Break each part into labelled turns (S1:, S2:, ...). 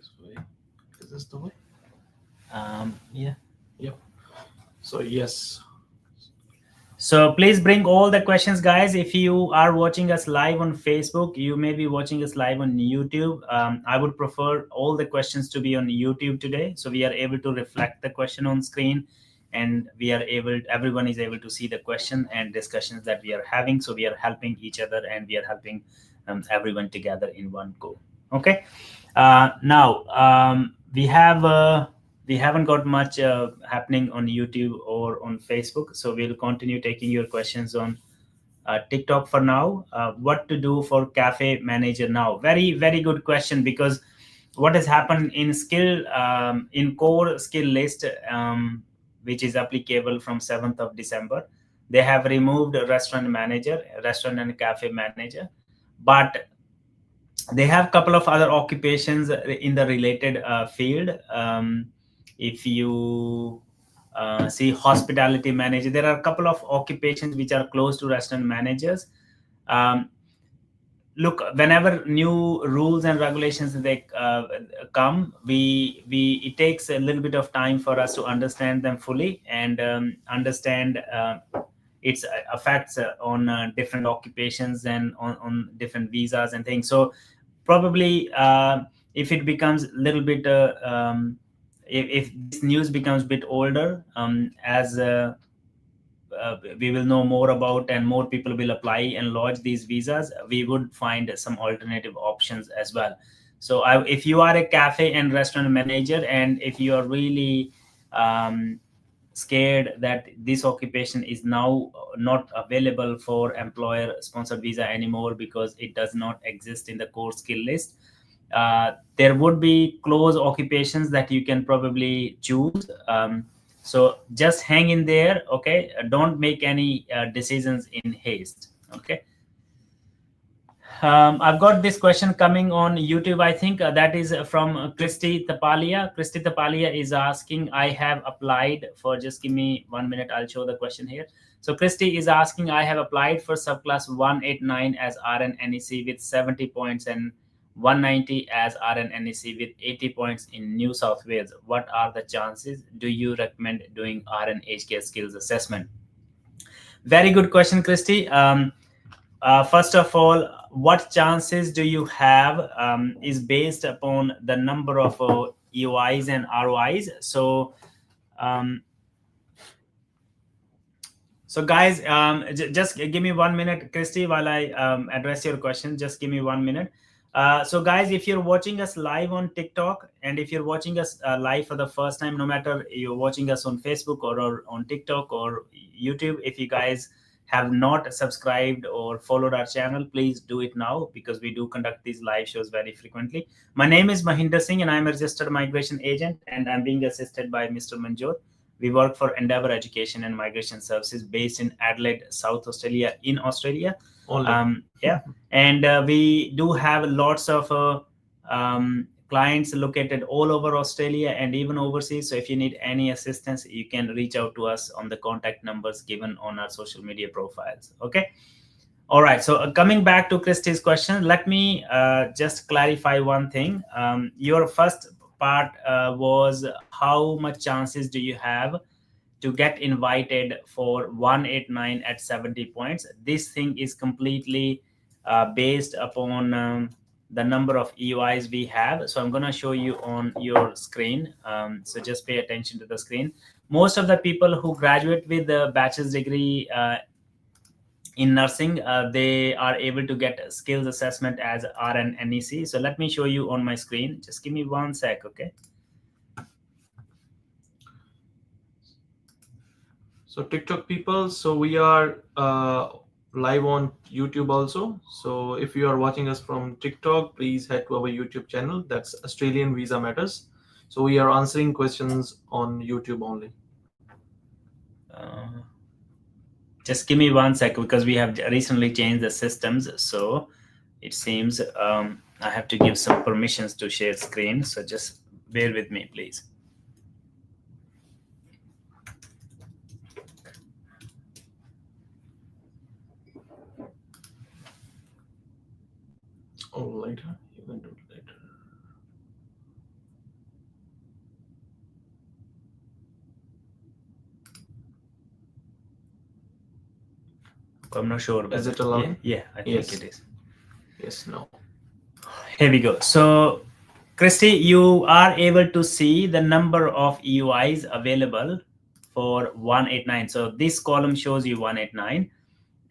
S1: this way. Is this the way?
S2: Yeah.
S1: Yep. So yes.
S2: So please bring all the questions, guys. If you are watching us live on Facebook, you may be watching us live on YouTube. I would prefer all the questions to be on YouTube today, so we are able to reflect the question on screen, and everyone is able to see the question and discussions that we are having. So we are helping each other, and we are helping everyone together in one go. Okay. Now we haven't got much happening on YouTube or on Facebook, so we'll continue taking your questions on TikTok for now. What to do for cafe manager now? Very very good question, because what has happened in in core skill list, which is applicable from 7th of December, they have removed restaurant and cafe manager, but they have a couple of other occupations in the related field. If you see hospitality manager, there are a couple of occupations which are close to restaurant managers. um, Look, whenever new rules and regulations they come, we it takes a little bit of time for us to understand them fully, and understand its effects on different occupations and on different visas and things. So probably if it becomes a little bit if this news becomes a bit older, as we will know more about, and more people will apply and lodge these visas, we would find some alternative options as well. So if you are a cafe and restaurant manager, and if you are really scared that this occupation is now not available for employer sponsored visa anymore because it does not exist in the core skill list, there would be close occupations that you can probably choose. So just hang in there, okay? Don't make any decisions in haste, okay? I've got this question coming on YouTube. I think that is from Christy Tapalia. Christy Tapalia is asking, I have applied for, just give me 1 minute, I'll show the question here. So Christy is asking, I have applied for subclass 189 as RN NEC with 70 points and 190 as RN NEC with 80 points in New South Wales. What are the chances? Do you recommend doing RN HK skills assessment? Very good question, Christy. First of all, what chances do you have is based upon the number of EOIs and ROIs. Um, so guys, just give me 1 minute, Christy, while I address your question. Just give me 1 minute. So guys, if you're watching us live on TikTok, and if you're watching us live for the first time, no matter you're watching us on Facebook or on TikTok or YouTube, if you guys have not subscribed or followed our channel, please do it now, because we do conduct these live shows very frequently. My name is Mahinder Singh, and I'm a registered migration agent, and I'm being assisted by Mr. Manjot. We work for Endeavour Education and Migration Services based in Adelaide, South Australia, in Australia. Yeah, and we do have lots of clients located all over Australia and even overseas. So if you need any assistance, you can reach out to us on the contact numbers given on our social media profiles. Okay. All right. So coming back to Christy's question, let me just clarify one thing. Your first part was, how much chances do you have to get invited for 189 at 70 points? This thing is completely based upon the number of EOIs we have. So I'm going to show you on your screen. So just pay attention to the screen. Most of the people who graduate with a bachelor's degree in nursing, they are able to get skills assessment as RN NEC. So let me show you on my screen. Just give me 1 sec, okay?
S1: So TikTok people, so we are live on YouTube also. So if you are watching us from TikTok, please head to our YouTube channel. That's Australian Visa Matters. So we are answering questions on YouTube only.
S2: Just give me 1 sec, because we have recently changed the systems. So it seems I have to give some permissions to share screen. So just bear with me, please.
S1: Oh, later. You can do it later.
S2: I'm not sure
S1: Is
S2: whether.
S1: it allowing?
S2: Yeah, I think
S1: Yes.
S2: it is.
S1: Yes. No.
S2: Here we go. So, Christy, you are able to see the number of EUIs available for 189. So this column shows you 189.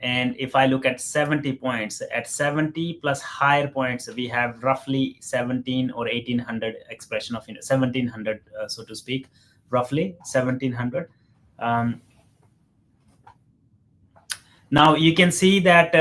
S2: And if I look at 70 points, at 70 plus higher points, we have roughly 17 or 1800 expression of 1700, so to speak, roughly 1700. Um, Now you can see that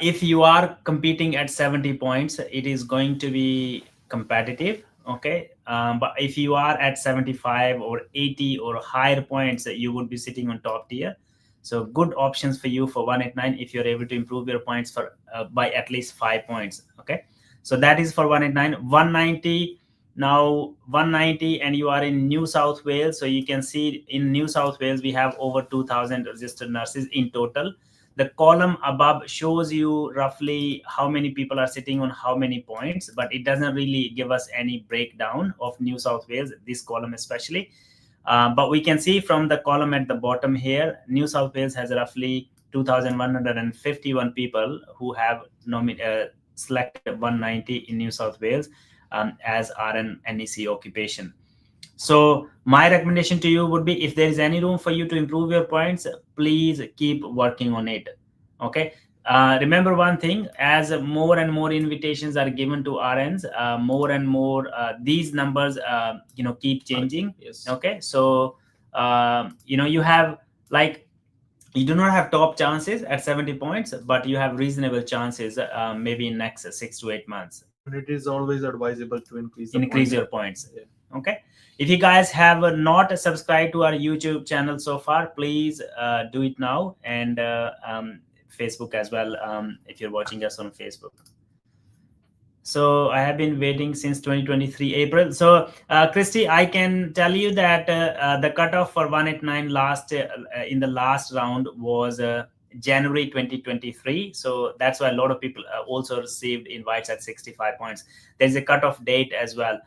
S2: if you are competing at 70 points, it is going to be competitive. Okay. But if you are at 75 or 80 or higher points, you would be sitting on top tier. So good options for you for 189 if you're able to improve your points for by at least 5 points. Okay. So that is for 189. 190. Now 190, and you are in New South Wales. So you can see in New South Wales we have over 2000 registered nurses in total. The column above shows you roughly how many people are sitting on how many points, but it doesn't really give us any breakdown of New South Wales, this column especially. But we can see from the column at the bottom here, New South Wales has roughly 2,151 people who have selected 190 in New South Wales as RN NEC occupation. So my recommendation to you would be, if there is any room for you to improve your points, please keep working on it. Okay. Remember one thing: as more and more invitations are given to RNs, more and more these numbers, keep changing.
S1: Yes.
S2: Okay. So you have, like, you do not have top chances at 70 points, but you have reasonable chances maybe in next 6 to 8 months.
S1: And it is always advisable to increase the
S2: Increase
S1: points.
S2: your points.
S1: Yeah.
S2: Okay. If you guys have not subscribed to our YouTube channel so far, please do it now, and Facebook as well, if you're watching us on Facebook. So I have been waiting since 2023 April. So Christy, I can tell you that the cutoff for 189 last in the last round was January 2023. So that's why a lot of people also received invites at 65 points. There's a cutoff date as well.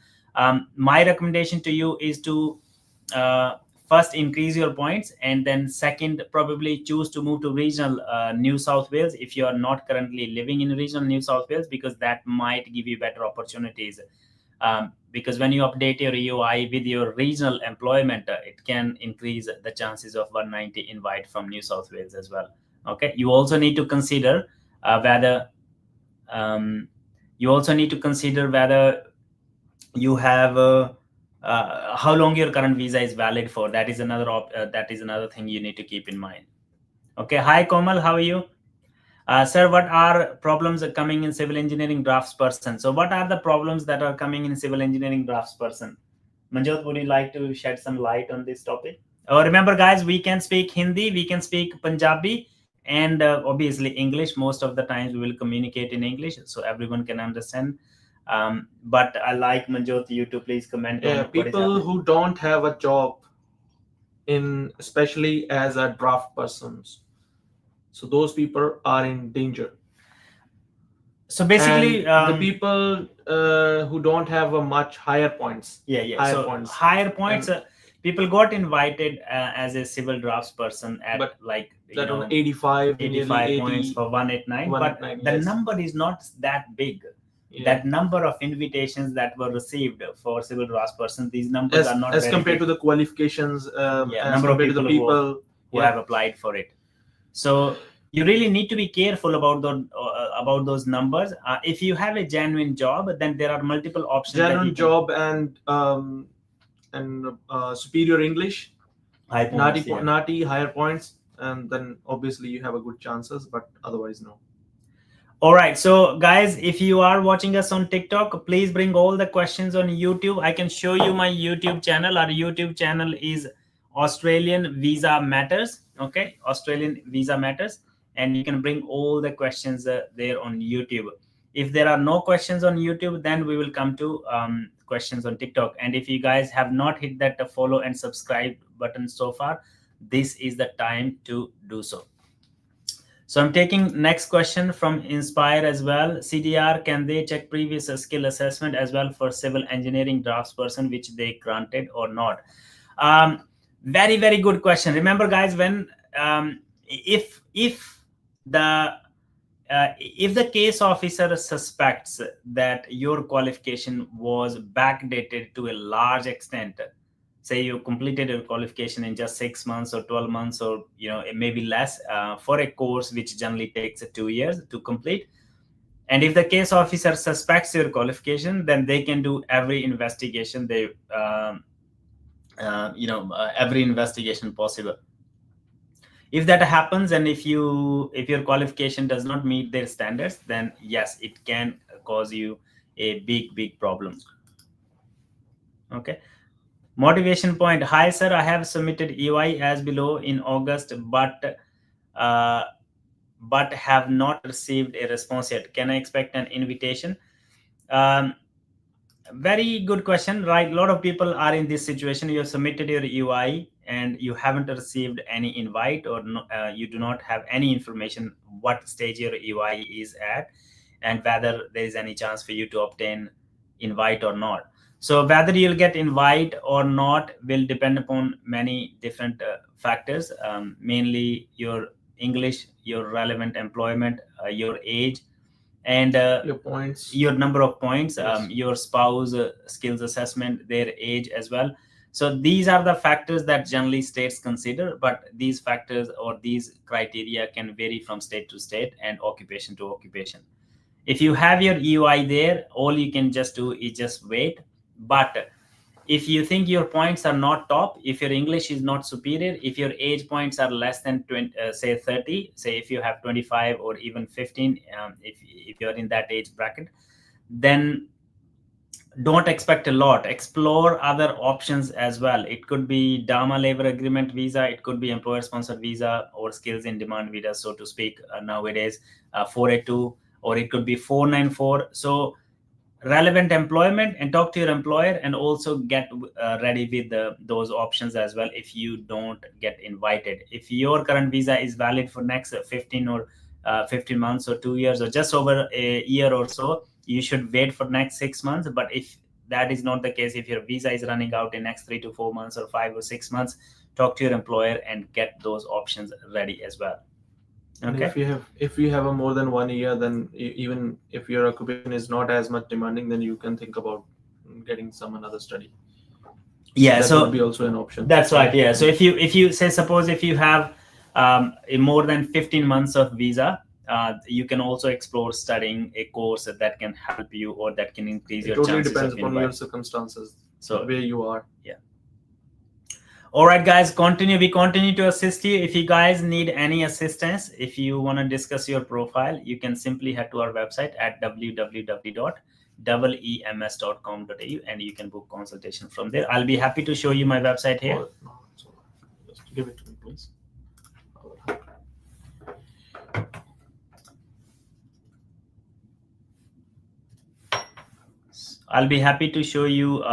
S2: My recommendation to you is to first increase your points, and then second, probably choose to move to regional New South Wales if you are not currently living in regional New South Wales, because that might give you better opportunities. Because when you update your EOI with your regional employment, it can increase the chances of 190 invite from New South Wales as well. Okay. You also need to consider whether you have how long your current visa is valid for. That is another thing you need to keep in mind. Okay. Hi Komal, how are you? Sir, what are problems coming in civil engineering draftsperson? So what are the problems that are coming in civil engineering draftsperson? Manjot, would you like to shed some light on this topic? Remember guys, we can speak Hindi, we can speak Punjabi, and obviously English. Most of the times we will communicate in English so everyone can understand. But I like Manjot, you to please comment on what is
S1: people
S2: happening.
S1: who don't have a job, in especially as a draft persons, so those people are in danger.
S2: So basically,
S1: And the people who don't have a much higher points. Higher
S2: so
S1: points.
S2: higher points.
S1: And
S2: People got invited as a civil draftsperson at
S1: But
S2: like
S1: that on 85,
S2: 85
S1: nearly
S2: points
S1: 80.
S2: for 189, but
S1: 189,
S2: the
S1: yes.
S2: number is not that big.
S1: Yeah.
S2: That number of invitations that were received for civil draftsperson, these numbers are not
S1: as
S2: very
S1: compared
S2: big.
S1: to the qualifications, as
S2: Number of
S1: compared to the people
S2: who have applied for it. So you really need to be careful about those numbers. If you have a genuine job, then there are multiple options.
S1: Genuine job and superior English,
S2: high points,
S1: naughty higher points, and then obviously you have a good chances, but otherwise no.
S2: All right, so guys, if you are watching us on TikTok, please bring all the questions on YouTube. I can show you my YouTube channel. Our YouTube channel is Australian Visa Matters. Okay, Australian Visa Matters, and you can bring all the questions there on YouTube. If there are no questions on YouTube, then we will come to questions on TikTok. And if you guys have not hit that follow and subscribe button so far, this is the time to do so. So I'm taking next question from Inspire as well. CDR, can they check previous skill assessment as well for civil engineering draftsperson, which they granted or not? Very, very good question. Remember guys, when if the if the case officer suspects that your qualification was backdated to a large extent, say you completed your qualification in just 6 months or 12 months, or it may be less, for a course which generally takes 2 years to complete, and if the case officer suspects your qualification, then they can do every investigation every investigation possible. If that happens, and if your qualification does not meet their standards, then yes, it can cause you a big problem. Okay. Motivation point: hi sir, I have submitted EY as below in August, uh, but have not received a response yet. Can I expect an invitation? Very good question, right? A lot of people are in this situation. You have submitted your UI and you haven't received any invite, or no, you do not have any information what stage your UI is at, and whether there is any chance for you to obtain invite or not. So whether you'll get invite or not will depend upon many different factors, mainly your English, your relevant employment, your age, and
S1: Your points.
S2: your number of points,
S1: Yes.
S2: your spouse skills assessment, their age as well. So these are the factors that generally states consider, but these factors or these criteria can vary from state to state and occupation to occupation. If you have your UI there, all you can just do is just wait. But if you think your points are not top, if your English is not superior, if your age points are less than 20, say 30, say if you have 25 or even 15, if you're in that age bracket, then don't expect a lot. Explore other options as well. It could be Dharma labor agreement visa, it could be employer sponsored visa, or skills in demand visa, so to speak, nowadays, 482, or it could be 494. So relevant employment, and talk to your employer, and also get ready with those options as well if you don't get invited. If your current visa is valid for next 15 months or 2 years or just over a year or so, you should wait for next 6 months. But if that is not the case, if your visa is running out in next 3 to 4 months or 5 or 6 months, talk to your employer and get those options ready as well.
S1: And
S2: Okay.
S1: if you have a more than 1 year, then even if your occupation is not as much demanding, then you can think about getting some another study.
S2: Yeah,
S1: that would be also an option.
S2: That's right. Yeah. So if you say, suppose if you have a more than 15 months of visa, you can also explore studying a course that can help you or that can increase
S1: It
S2: your
S1: totally
S2: chances
S1: depends
S2: of
S1: upon your
S2: invite.
S1: circumstances,
S2: So
S1: where you are.
S2: yeah. All right, guys, we continue to assist you. If you guys need any assistance, if you want to discuss your profile, you can simply head to our website at www.eems.com.au and you can book consultation from there. I'll be happy to show you my website here.
S1: Oh, no, it's all right. Just give it to me, please.
S2: I'll be happy to show you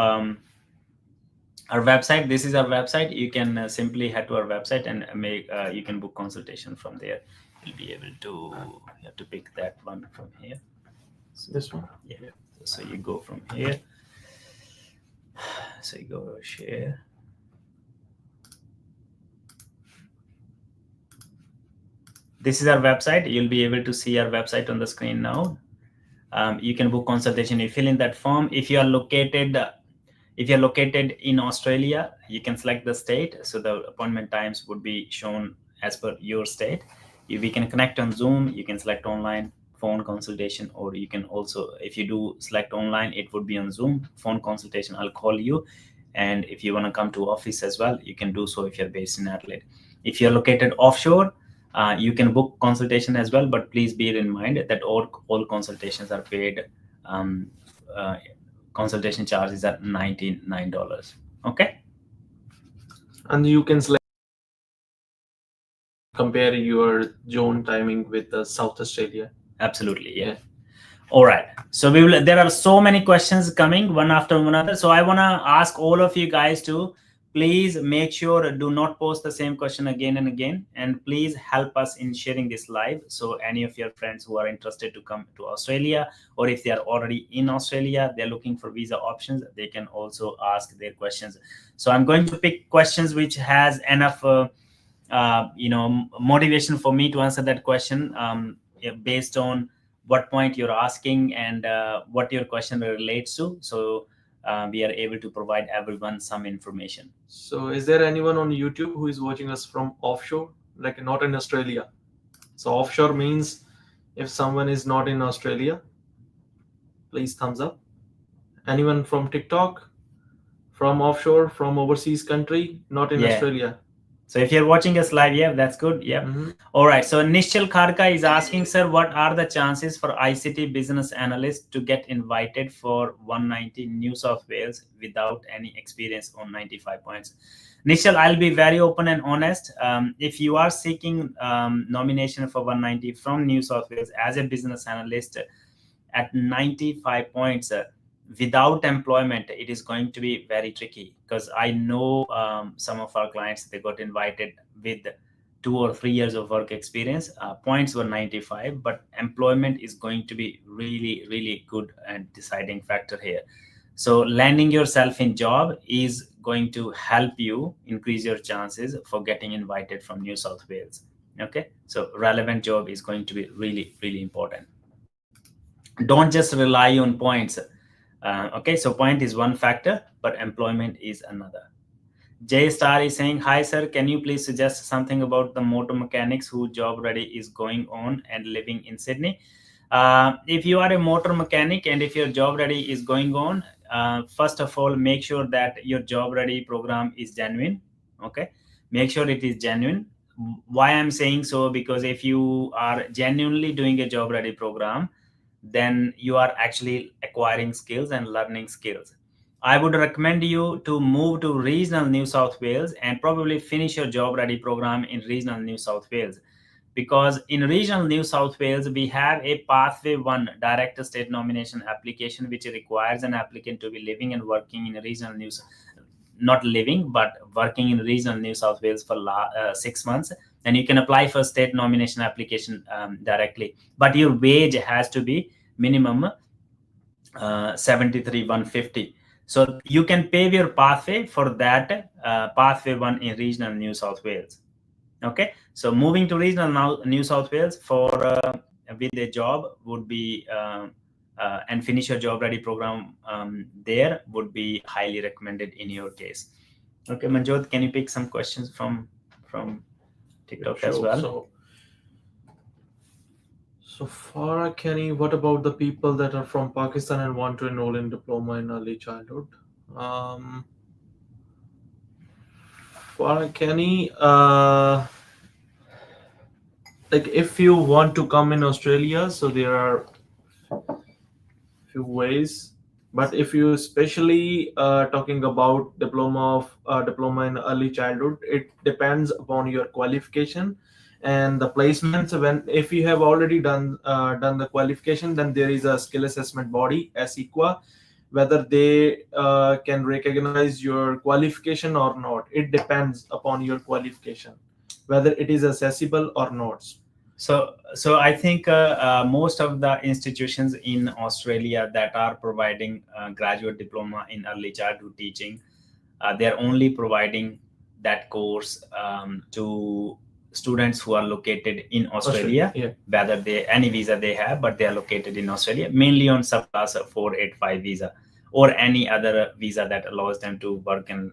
S2: our website. This is our website. You can simply head to our website and make you can book consultation from there. You'll be able to, you have to pick that one from here.
S1: So this one.
S2: Yeah. So you go from here. So you go share. This is our website. You'll be able to see our website on the screen now. You can book consultation. You fill in that form. If you're located in Australia, you can select the state. So the appointment times would be shown as per your state. We can connect on Zoom. You can select online phone consultation, or you can also, if you do select online, it would be on Zoom phone consultation. I'll call you. And if you want to come to office as well, you can do so if you're based in Adelaide. If you're located offshore, you can book consultation as well, but please bear in mind that all consultations are paid. Consultation charges are $99. Okay.
S1: And you can select, compare your zone timing with South Australia.
S2: Absolutely, yeah. All right. So there are so many questions coming one after another. So I want to ask all of you guys to please make sure do not post the same question again and again, and please help us in sharing this live. So any of your friends who are interested to come to Australia, or if they are already in Australia, they're looking for visa options, they can also ask their questions. So I'm going to pick questions which has enough motivation for me to answer that question, yeah, based on what point you're asking and what your question relates to. So we are able to provide everyone some information.
S1: So, is there anyone on YouTube who is watching us from offshore, like not in Australia? So, offshore means if someone is not in Australia, please thumbs up. Anyone from TikTok, from offshore, from overseas country, not in
S2: Yeah.
S1: Australia?
S2: So if you're watching us live, yeah, that's good. Yeah.
S1: Mhm.
S2: All right. So Nishchal Kharka is asking, sir, what are the chances for ICT business analyst to get invited for 190 New South Wales without any experience on 95 points? Nishchal, I'll be very open and honest. If you are seeking nomination for 190 from New South Wales as a business analyst at 95 points, without employment, it is going to be very tricky, because I know some of our clients, they got invited with 2 or 3 years of work experience. Points were 95, but employment is going to be really, really good and deciding factor here. So landing yourself in job is going to help you increase your chances for getting invited from New South Wales. Okay, so relevant job is going to be really, really important. Don't just rely on points. Okay, so point is one factor, but employment is another. J Star is saying, hi sir, can you please suggest something about the motor mechanics who job ready is going on and living in Sydney? If you are a motor mechanic and if your job ready is going on, first of all, make sure that your job ready program is genuine. Okay, make sure it is genuine. Why I'm saying so? Because if you are genuinely doing a job ready program, then you are actually acquiring skills and learning skills. I would recommend you to move to regional New South Wales and probably finish your job ready program in regional New South Wales, because in regional New South Wales we have a pathway 1 direct state nomination application, which requires an applicant to be living and working in regional New, not living but working in regional New South Wales for 6 months. And you can apply for state nomination application directly, but your wage has to be minimum 73,150. So you can pave your pathway for that pathway 1 in regional New South Wales. Okay, so moving to regional now New South Wales for with a job would be and finish your job ready program there would be highly recommended in your case. Okay, Manjot, can you pick some questions from TikTok as
S1: Sure.
S2: well?
S1: So Farah Kenny, what about the people that are from Pakistan and want to enroll in diploma in early childhood? Um, Farah Kenny, like if you want to come in Australia, so there are few ways. But if you especially talking about diploma in early childhood, it depends upon your qualification and the placements. When if you have already done the qualification, then there is a skill assessment body, SEQA, whether they can recognize your qualification or not. It depends upon your qualification, whether it is accessible or not.
S2: So I think most of the institutions in Australia that are providing graduate diploma in early childhood teaching, they're only providing that course to students who are located in Australia,
S1: Yeah.
S2: whether they any visa they have, but they are located in Australia, mainly on subclass 485 visa or any other visa that allows them to work and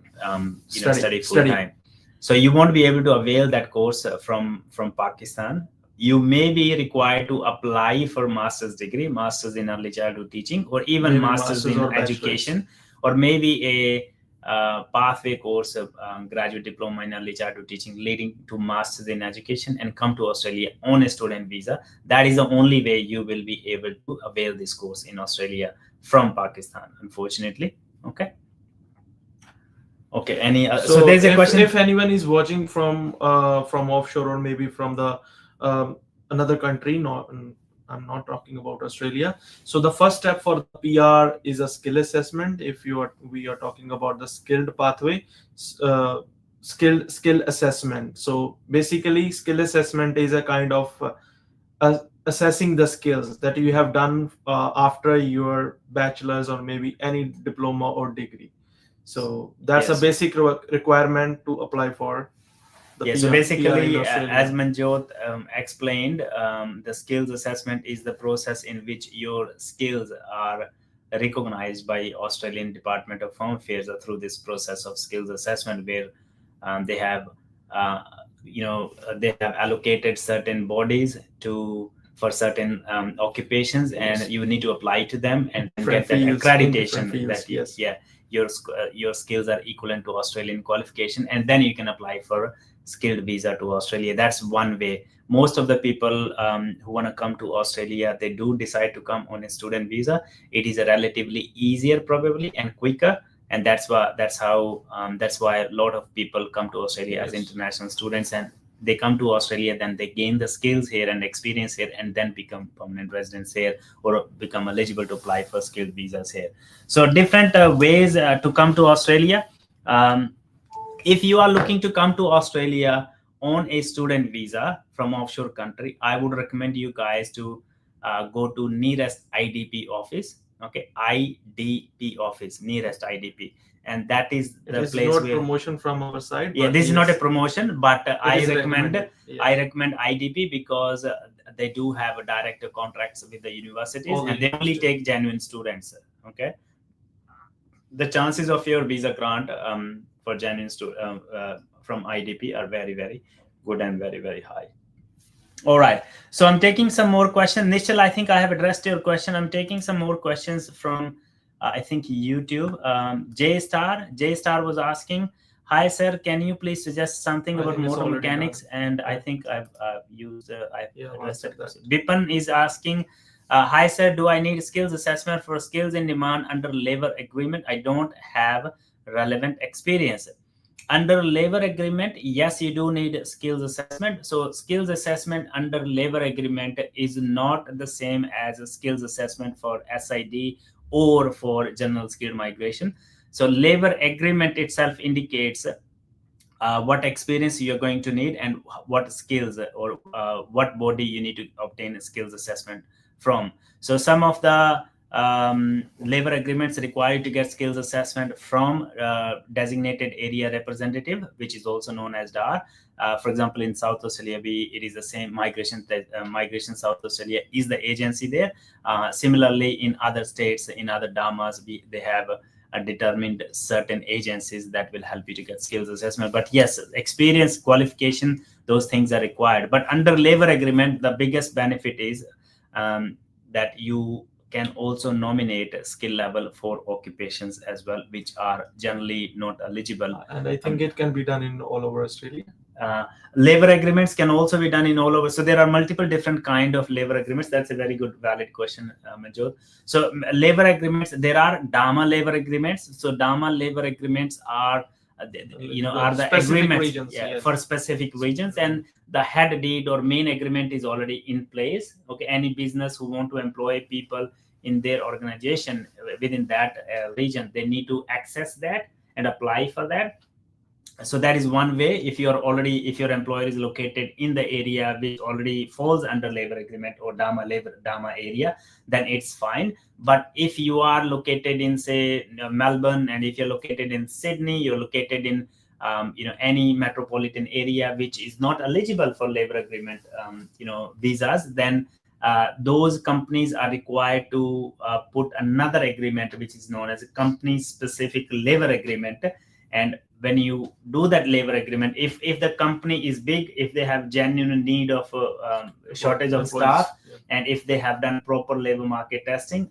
S2: study full time. So you won't be able to avail that course from Pakistan. You may be required to apply for master's degree, master's in early childhood teaching, or even
S1: Maybe
S2: master's
S1: masters
S2: in
S1: or bachelor's.
S2: education, or maybe a pathway course of graduate diploma in early childhood teaching leading to master's in education and come to Australia on a student visa. That is the only way you will be able to avail this course in Australia from Pakistan, unfortunately. Okay. Okay. Any so there's a question.
S1: If anyone is watching from offshore or maybe from the another country, not I'm not talking about Australia. So the first step for the PR is a skill assessment. If we are talking about the skilled pathway, skill assessment. So basically, skill assessment is a kind of assessing the skills that you have done after your bachelor's or maybe any diploma or degree. So that's a
S2: Yes.
S1: basic requirement to apply for the
S2: Yeah, so
S1: PR in
S2: basically, as
S1: Australia.
S2: Manjot explained, the skills assessment is the process in which your skills are recognized by Australian Department of Home Affairs through this process of skills assessment, where they have, uh, they have allocated certain bodies to for certain occupations, and
S1: Yes,
S2: you need to apply to them and then
S1: different
S2: get that
S1: fields in different
S2: accreditation
S1: fields.
S2: that
S1: Yes,
S2: yeah, your skills are equivalent to Australian qualification, and then you can apply for skilled visa to Australia. That's one way. Most of the people who want to come to Australia, they do decide to come on a student visa. It is a relatively easier, probably, and quicker, and that's why a lot of people come to Australia as
S1: yes.
S2: international students, and they come to Australia, then they gain the skills here and experience here, and then become permanent residents here or become eligible to apply for skilled visas here. So different ways to come to Australia. Um, if you are looking to come to Australia on a student visa from offshore country, I would recommend you guys to go to nearest IDP office. Okay, IDP office, nearest IDP, and that is
S1: It
S2: the
S1: is
S2: place
S1: not
S2: where.
S1: promotion from our side,
S2: Yeah,
S1: but
S2: this is not a
S1: yes,
S2: promotion, but
S1: it is recommended.
S2: I
S1: Yeah,
S2: recommend IDP because they do have a direct contracts with the universities,
S1: all the
S2: and they only
S1: universities.
S2: take genuine students. Okay, the chances of your visa grant for genuine from IDP are very, very good and very, very high. All right. So I'm taking some more questions. Nishal, I think I have addressed your question. I'm taking some more questions from, I think, YouTube. J Star was asking, "Hi, sir. Can you please suggest something
S1: I
S2: about
S1: think it's
S2: motor
S1: already done.
S2: mechanics?" And I
S1: Yeah,
S2: think I've
S1: yeah, I've
S2: addressed
S1: answered
S2: that
S1: that.
S2: question. Bipan is asking, "Hi, sir. Do I need skills assessment for skills in demand under labor agreement? I don't have relevant experience." Under labor agreement, yes, you do need skills assessment. So skills assessment under labor agreement is not the same as a skills assessment for SID or for general skilled migration. So labor agreement itself indicates what experience you're going to need and what skills or what body you need to obtain a skills assessment from. So some of the labor agreements require you to get skills assessment from designated area representative, which is also known as DAR. For example, in South Australia, it is the same Migration South Australia is the agency there. Similarly, in other states, in other DAMAs, they have determined certain agencies that will help you to get skills assessment. But yes, experience, qualification, those things are required. But under labor agreement, the biggest benefit is that you can also nominate a skill level for occupations as well, which are generally not eligible.
S1: And I think it can be done in all over Australia.
S2: uh, Labor agreements can also be done in all over. So there are multiple different kind of labor agreements. That's a very good, valid question, Manjot. So labor agreements, there are DAMA labor agreements. So DAMA labor agreements are, are the
S1: Specific
S2: agreements,
S1: regions.
S2: yeah,
S1: Yes.
S2: for specific regions, and the head deed or main agreement is already in place. Okay, any business who want to employ people in their organization within that region, they need to access that and apply for that. So that is one way. If your employer is located in the area which already falls under labor agreement or DAMA area, then it's fine. But if you are located in, say, Melbourne, and if you're located in Sydney, you're located in any metropolitan area which is not eligible for labor agreement visas, then those companies are required to put another agreement which is known as a company specific labor agreement. And when you do that labor agreement, if the company is big, if they have genuine need of shortage of staff,
S1: yeah.
S2: and if they have done proper labor market testing,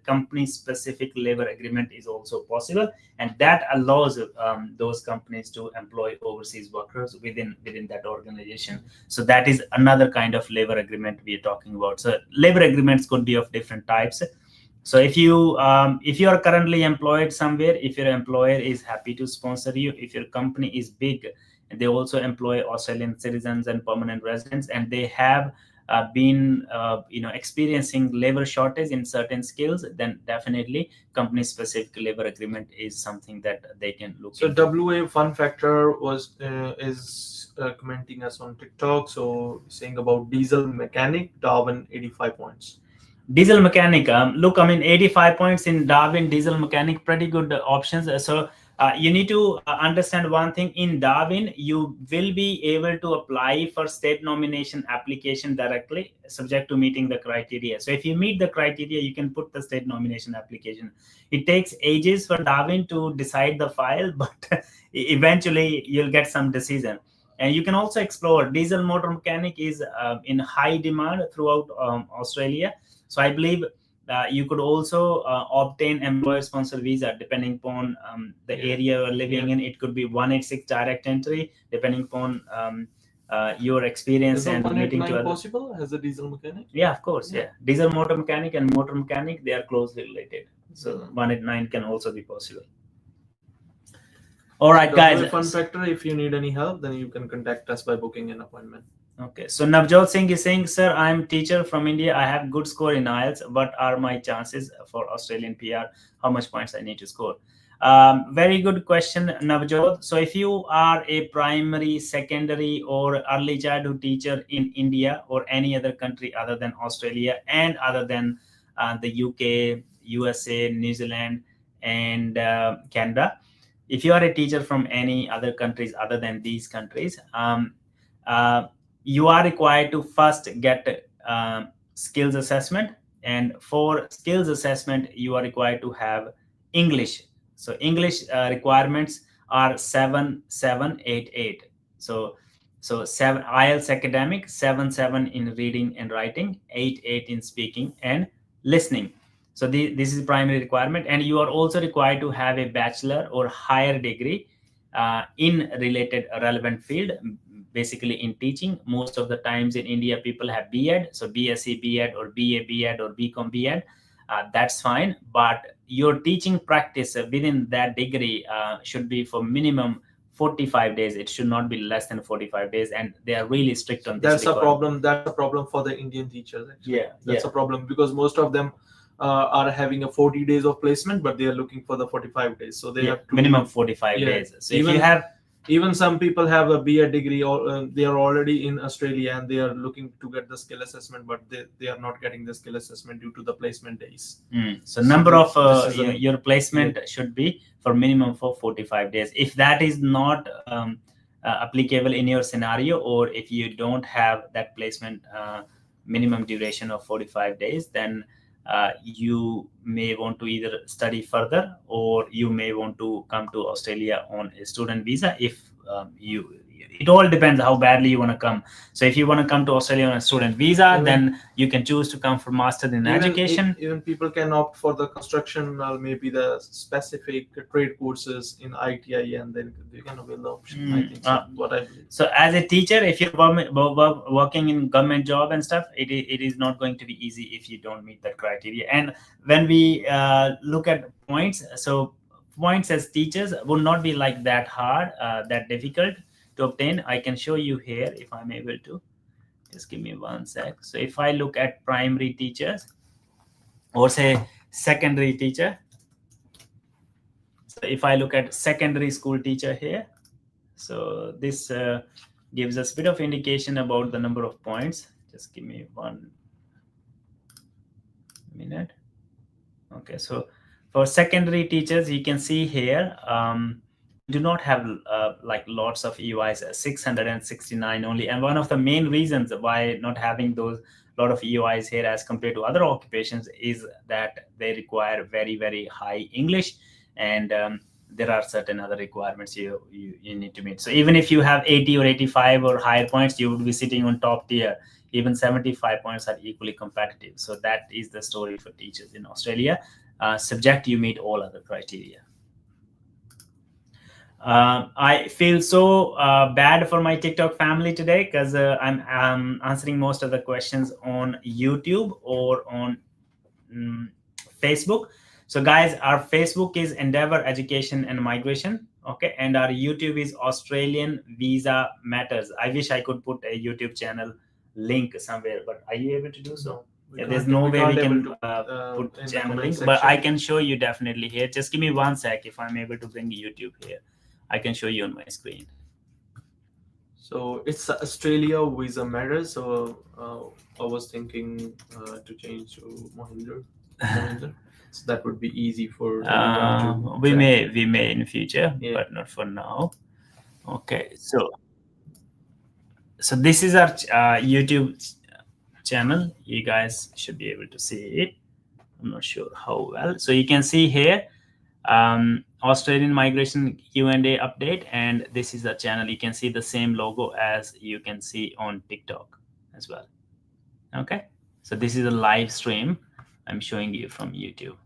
S2: company specific labor agreement is also possible, and that allows those companies to employ overseas workers within that organization. So that is another kind of labor agreement we are talking about. So labor agreements could be of different types. So if you are currently employed somewhere, if your employer is happy to sponsor you, if your company is big, they also employ Australian citizens and permanent residents, and they have been experiencing labor shortage in certain skills, then definitely company specific labor agreement is something that they can look
S1: So
S2: into.
S1: WA Fun Factor is commenting us on TikTok. So saying about diesel mechanic, Darwin 85 points.
S2: Diesel mechanic, look, I mean, 85 points in Darwin diesel mechanic, pretty good options. So You need to understand one thing. In Darwin, you will be able to apply for state nomination application directly, subject to meeting the criteria. So if you meet the criteria, you can put the state nomination application. It takes ages for Darwin to decide the file, but eventually you'll get some decision. And you can also explore diesel motor mechanic is in high demand throughout Australia. So I believe you could also obtain employer sponsor visa depending upon the
S1: Yeah.
S2: area you're living
S1: Yeah.
S2: in. It could be 186 direct entry depending upon your experience
S1: Is the
S2: and meeting to
S1: 189
S2: other.
S1: possible as a diesel mechanic?
S2: Yeah, of course. Yeah, diesel motor mechanic and motor mechanic, they are closely related. So
S1: Mhm.
S2: 189 can also be possible. All
S1: So
S2: right, guys.
S1: WA Fun Factor, if you need any help, then you can contact us by booking an appointment.
S2: Okay, so Navjot Singh is saying, sir, I'm teacher from India. I have good score in IELTS. What are my chances for Australian PR? How much points I need to score? Very good question, Navjot. So if you are a primary, secondary, or early childhood teacher in India or any other country other than Australia and other than the UK, USA, New Zealand, and Canada, if you are a teacher from any other countries other than these countries, uh, you are required to first get skills assessment, and for skills assessment you are required to have English. So English requirements are 7788. So 7 IELTS academic, 77 in reading and writing, 88 in speaking and listening. So this is primary requirement, and you are also required to have a bachelor or higher degree in related relevant field, basically in teaching. Most of the times in India people have B.Ed, so BSc B.Ed or BA B.Ed or BCom B.Ed. That's fine, but your teaching practice within that degree should be for minimum 45 days. It should not be less than 45 days, and they are really strict on this
S1: That's a
S2: requirement.
S1: problem. That's a problem for the Indian teachers. Actually.
S2: Yeah,
S1: That's
S2: yeah.
S1: a problem because most of them are having a 40 days of placement, but they are looking for the 45 days. So they
S2: Yeah,
S1: have to
S2: minimum 45
S1: Yeah.
S2: days. So if
S1: Even
S2: you have
S1: even some people have a B.Ed degree, or they are already in Australia and they are looking to get the skill assessment, but they are not getting the skill assessment due to the placement days.
S2: So number of
S1: this is
S2: your placement should be for minimum for 45 days. If that is not applicable in your scenario, or if you don't have that placement minimum duration of 45 days, then you may want to either study further or you may want to come to Australia on a student visa. If you it all depends how badly you want to come. So if you want to come to Australia on a student visa, then you can choose to come for master in education.
S1: Even people can opt for the construction or maybe the specific trade courses in ITI, and then they can avail the option. I think so. What I believe.
S2: So as a teacher, if you're working in government job and stuff, it is not going to be easy if you don't meet that criteria. And when we look at points, so points as teachers would not be like that hard, that difficult to obtain. I can show you here if I'm able to. Just give me one sec. So if I look at primary teachers or say secondary teacher, so if I look at secondary school teacher here, so this gives us a bit of indication about the number of points. Just give me 1 minute. Okay, so for secondary teachers, you can see here, we do not have like lots of EOIs, 669 only. And one of the main reasons why not having those lot of EOIs here as compared to other occupations is that they require very, very high English, and there are certain other requirements you need to meet. So even if you have 80 or 85 or higher points, you would be sitting on top tier. Even 75 points are equally competitive. So that is the story for teachers in Australia, subject you meet all other criteria. I feel so bad for my TikTok family today because I'm answering most of the questions on YouTube or on Facebook. So guys, our Facebook is Endeavour Education and Migration, okay, and our YouTube is Australian Visa Matters. I wish I could put a YouTube channel link somewhere, but are you able to do so? Yeah, there's no way we can put channel link, but I can show you definitely here. Just give me one sec. If I'm able to bring YouTube here, I can show you on my screen.
S1: So it's Australia Visa Matters. So I was thinking to change to Mohinder. So that would be easy for anyone to
S2: we
S1: track.
S2: may in future,
S1: Yeah.
S2: but not for now. Okay, so this is our YouTube channel. You guys should be able to see it. I'm not sure how well. So you can see here Australian migration Q&A update, and this is the channel. You can see the same logo as you can see on TikTok as well. Okay, so this is a live stream I'm showing you from YouTube.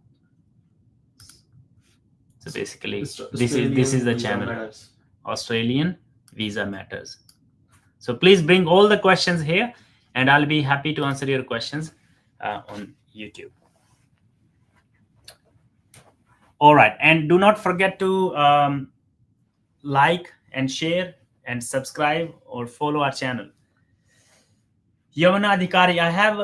S2: So basically, this is the channel.
S1: Matters.
S2: Australian Visa Matters. So please bring all the questions here, and I'll be happy to answer your questions on YouTube. All right, and do not forget to like and share and subscribe or follow our channel. Yamana Adhikari, I have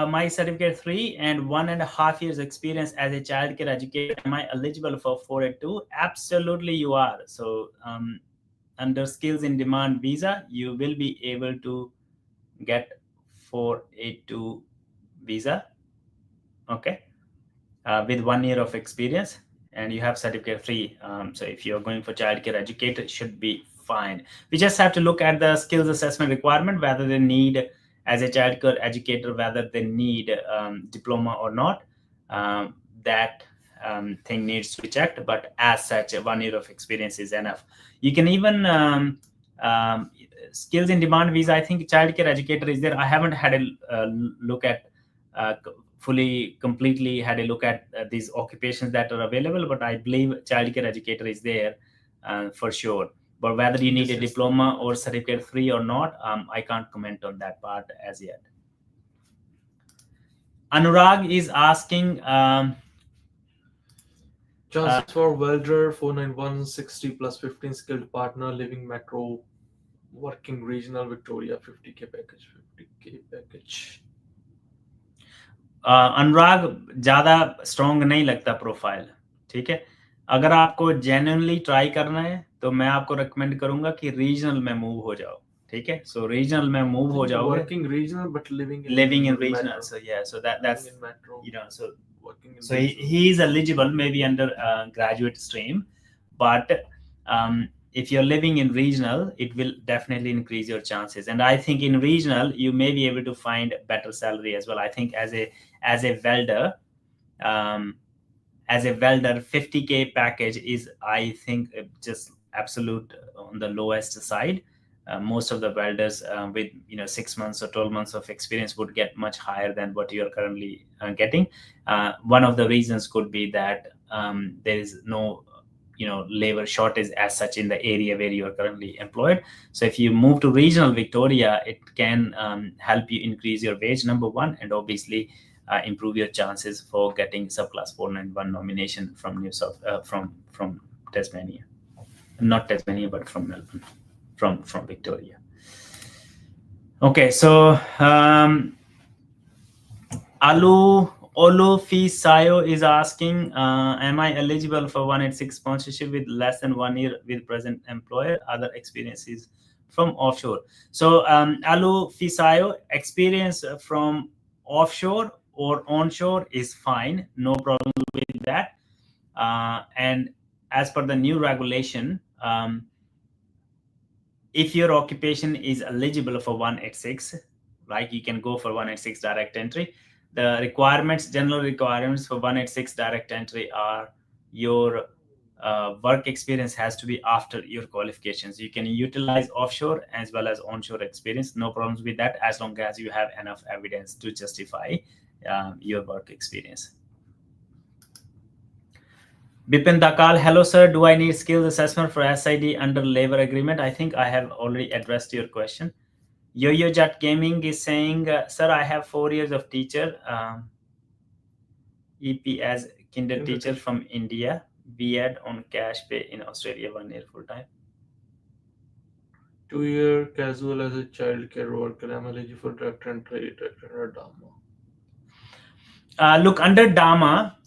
S2: my certificate 3 and 1.5 years experience as a childcare educator. Am I eligible for 482? Absolutely, you are. So under skills in demand visa, you will be able to get 482 visa. Okay, with 1 year of experience, and you have certificate 3. So if you're going for childcare educator, it should be fine. We just have to look at the skills assessment requirement, whether they need as a childcare educator, whether they need diploma or not. That thing needs to be checked, but as such, 1 year of experience is enough. You can even skills in demand visa, I think childcare educator is there. I haven't had a look at completely had a look at these occupations that are available, but I believe childcare educator is there for sure. But whether you need a diploma or certificate 3 or not, I can't comment on that part as yet. Anurag is asking
S1: chances for welder 491 60 plus 15 skilled partner living metro working regional Victoria 50k package.
S2: अनुराग ज़्यादा strong नहीं लगता profile, ठीक है. अगर आपको genuinely try करना है तो मैं आपको रिकमेंड करूंगा कि रीजनल में मूव हो जाओ, ठीक है. सो रीजनल में मूव हो जाओगे.
S1: Working regional but living
S2: in regional. So yeah, so that's
S1: in metro.
S2: So
S1: Working in
S2: so he is eligible maybe under graduate stream, but if you're living in regional, it will definitely increase your chances. And I think in regional, you may be able to find better salary as well. I think as a welder, 50k package is, I think, just absolute on the lowest side. Most of the welders with 6 months or 12 months of experience would get much higher than what you are currently getting. One of the reasons could be that there is no labor shortage as such in the area where you are currently employed. So if you move to regional Victoria, it can help you increase your wage, number one, and obviously improve your chances for getting subclass 491 nomination from New South from Tasmania, not Tasmania, but from Melbourne, from Victoria. Okay, so Olufisayo is asking, am I eligible for 186 sponsorship with less than 1 year with present employer, other experiences from offshore? So Olufisayo, experience from offshore or onshore is fine, no problem with that. And as per the new regulation, if your occupation is eligible for 186, like you can go for 186 direct entry. The requirements, general requirements for 186 direct entry are your work experience has to be after your qualifications. You can utilize offshore as well as onshore experience, no problems with that, as long as you have enough evidence to justify your work experience. Bipin Dakal, hello sir, do I need skills assessment for SID under labor agreement? I think I have already addressed your question. Yo-Yo Jet Gaming is saying, sir, I have 4 years of teacher, EP as kinder teacher from India, B.Ed on cash pay in Australia, 1 year full time.
S1: 2 year casual as a child care worker. I'm eligible for direct entry under Dharma.
S2: Look, under Dharma,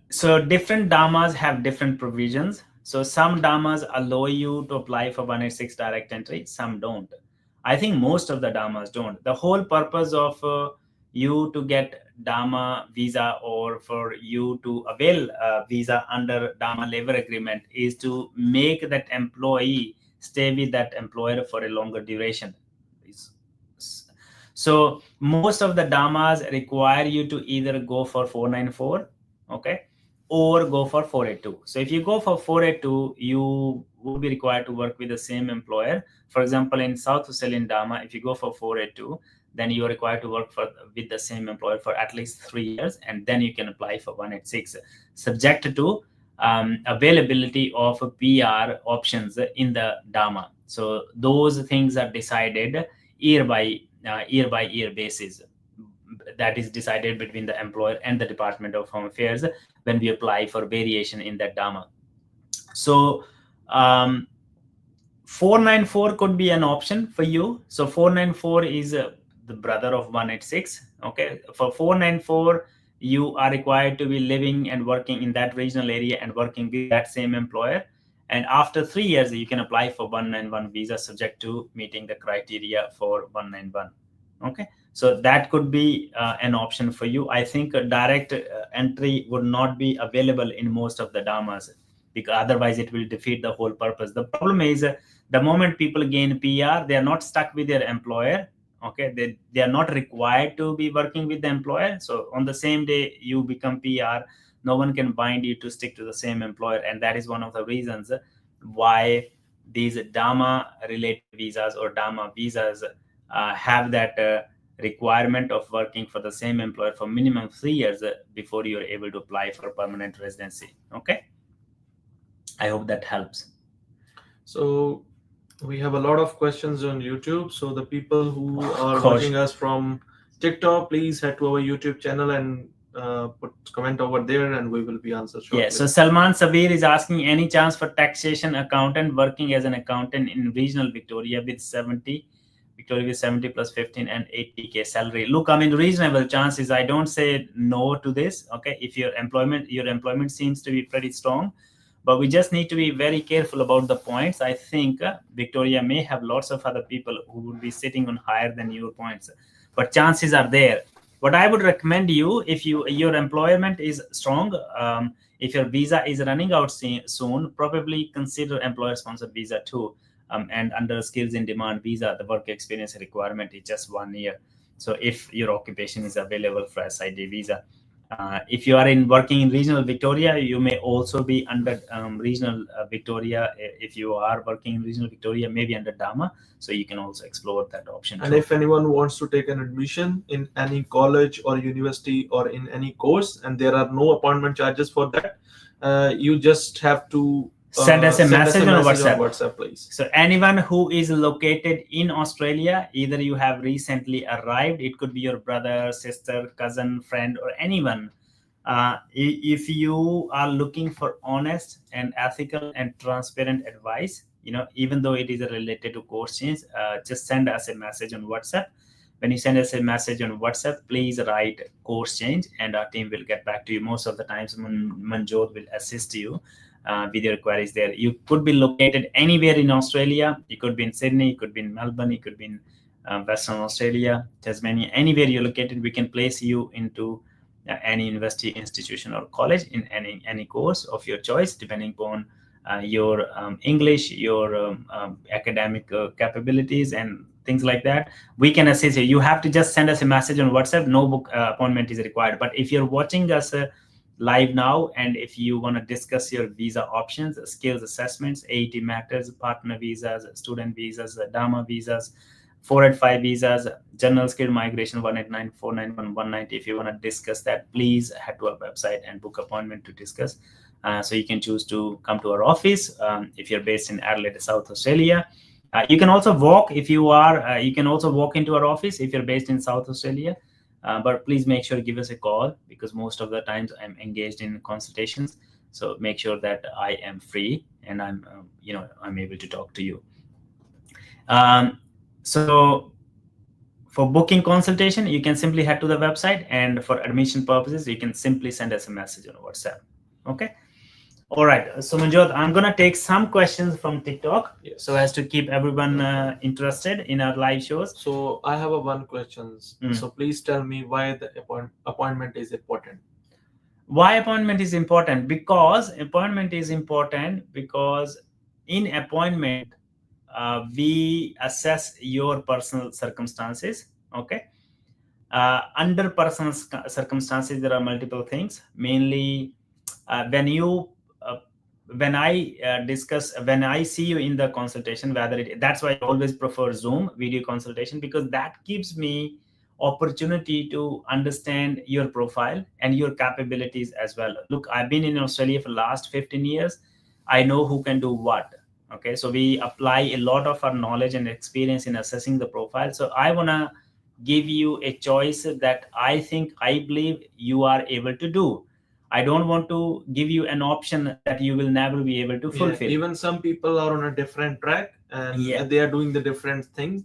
S2: so different Dharmas have different provisions. So some Dharmas allow you to apply for 186 direct entry, some don't. I think most of the Dharmas don't. The whole purpose of you to get Dama visa or for you to avail visa under Dama labor agreement is to make that employee stay with that employer for a longer duration. So most of the Damas require you to either go for 494, okay, or go for 482. So if you go for 482, you would be required to work with the same employer. For example, in South Australian Dama, if you go for 482, then you are required to work with the same employer for at least 3 years, and then you can apply for 186, subject to availability of PR options in the Dama. So those things are decided year by year basis. That is decided between the employer and the Department of Home Affairs when we apply for variation in that Dama. So 494 could be an option for you. So 494 is the brother of 186. Okay, for 494 you are required to be living and working in that regional area and working with that same employer, and after 3 years you can apply for 191 visa subject to meeting the criteria for 191. Okay, so that could be an option for you. I think a direct entry would not be available in most of the Damas, because otherwise it will defeat the whole purpose. The problem is the moment people gain PR, they are not stuck with their employer. Okay, they are not required to be working with the employer. So on the same day you become PR, no one can bind you to stick to the same employer, and that is one of the reasons why these Dama related visas or Dama visas have that requirement of working for the same employer for minimum 3 years before you are able to apply for permanent residency. Okay, I hope that helps.
S1: So we have a lot of questions on YouTube. So the people who are
S2: Gosh.
S1: watching us from TikTok, please head to our YouTube channel and put comment over there, and we will be answered shortly.
S2: Yeah, so Salman Sabir is asking, any chance for taxation accountant working as an accountant in regional Victoria with 70 plus 15 and 80k salary? Look, I mean, reasonable chances. I don't say no to this. Okay, if your employment seems to be pretty strong, but we just need to be very careful about the points. I think Victoria may have lots of other people who would be sitting on higher than your points, but chances are there. What I would recommend you, if your employment is strong, if your visa is running out soon, probably consider employer-sponsored visa too. And under skills in demand visa, the work experience requirement is just 1 year. So if your occupation is available for SID visa, if you are working in regional Victoria, you may also be under regional Victoria. If you are working in regional Victoria, maybe under Dama, so you can also explore that option
S1: And
S2: too.
S1: if anyone wants to take an admission in any college or university or in any course, and there are no appointment charges for that, you just have to
S2: send us a message on
S1: WhatsApp, please.
S2: So anyone who is located in Australia, either you have recently arrived, it could be your brother, sister, cousin, friend, or anyone. If you are looking for honest and ethical and transparent advice, even though it is related to course change, just send us a message on WhatsApp. When you send us a message on WhatsApp, please write course change, and our team will get back to you. Most of the times, Manjot will assist you with your queries there. You could be located anywhere in Australia. You could be in Sydney, you could be in Melbourne, you could be in Western Australia, Tasmania. Anywhere you're located, we can place you into any university, institution, or college in any course of your choice, depending upon your English, your academic capabilities, and things like that. We can assist you. You have to just send us a message on WhatsApp. No book appointment is required. But if you're watching us live now, and if you want to discuss your visa options, skills assessments, AET matters, partner visas, student visas, Dama visas, 485 visas, general skill migration 189, 491, 190, if you want to discuss that, please head to our website and book appointment to discuss. So you can choose to come to our office if you're based in Adelaide, South Australia. You can also walk if you are. You can also walk into our office if you're based in South Australia. But please make sure to give us a call, because most of the times I'm engaged in consultations. So make sure that I am free and I'm able to talk to you. So for booking consultation, you can simply head to the website, and for admission purposes, you can simply send us a message on WhatsApp. Okay. All right. So Manjot, I'm gonna take some questions from TikTok,
S1: Yes.
S2: so as to keep everyone interested in our live shows.
S1: So I have a one questions.
S2: Mm.
S1: So please tell me why the appointment is important.
S2: Why appointment is important? Because appointment is important because in appointment we assess your personal circumstances. Okay. Under personal circumstances, there are multiple things. Mainly, when you uh, when I discuss, when I see you in the consultation, whether that's why I always prefer Zoom video consultation, because that gives me opportunity to understand your profile and your capabilities as well. Look, I've been in Australia for last 15 years. I know who can do what. Okay, so we apply a lot of our knowledge and experience in assessing the profile. So I want to give you a choice that I believe you are able to do. I don't want to give you an option that you will never be able to fulfill.
S1: Even some people are on a different track and
S2: Yeah.
S1: they are doing the different things,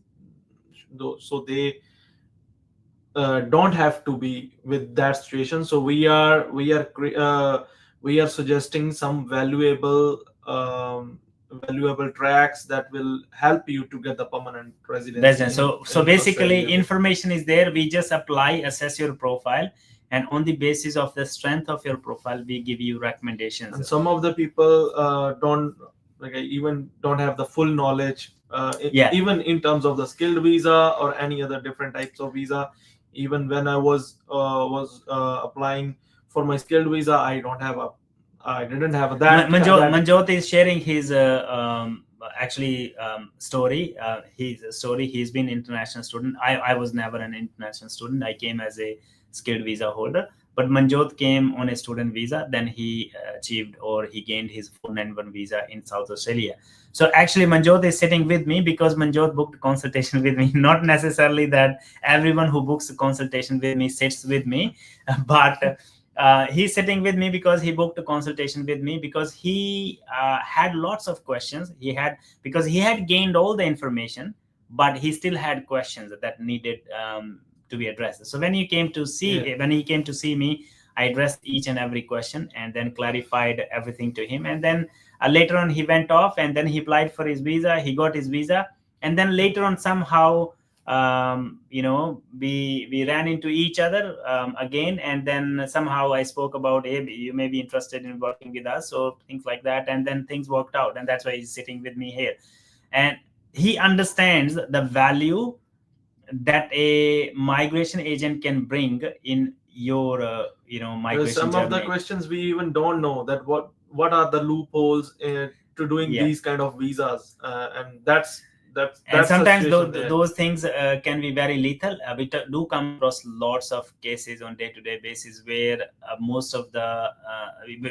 S1: so they don't have to be with that situation. So we are suggesting some valuable tracks that will help you to get the permanent residency
S2: So
S1: in
S2: basically
S1: Australia.
S2: information is there, we just apply, assess your profile, and on the basis of the strength of your profile we give you recommendations.
S1: And some of the people don't, like, even don't have the full knowledge,
S2: Yeah.
S1: even in terms of the skilled visa or any other different types of visa. Even when I was applying for my skilled visa, I didn't have that.
S2: Manjot is sharing his actually story. His story. He's been international student. I was never an international student. I came as a skilled visa holder. But Manjot came on a student visa. Then he achieved, or he gained his 491 visa in South Australia. So actually, Manjot is sitting with me because Manjot booked consultation with me. Not necessarily that everyone who books a consultation with me sits with me, but he's sitting with me because he booked a consultation with me because he had lots of questions. Because he had gained all the information, but he still had questions that needed to be addressed. So when he came to see me, I addressed each and every question and then clarified everything to him. And then later on he went off and then he applied for his visa. He got his visa, and then later on somehow we ran into each other again, and then somehow I spoke about, hey, you may be interested in working with us, or things like that, and then things worked out, and that's why he's sitting with me here. And he understands the value that a migration agent can bring in your migration
S1: Some
S2: journey.
S1: of the questions we even don't know that what are the loopholes to doing these kind of visas, and that's
S2: sometimes
S1: situation
S2: those things can be very lethal. We do come across lots of cases on day-to-day basis where most of the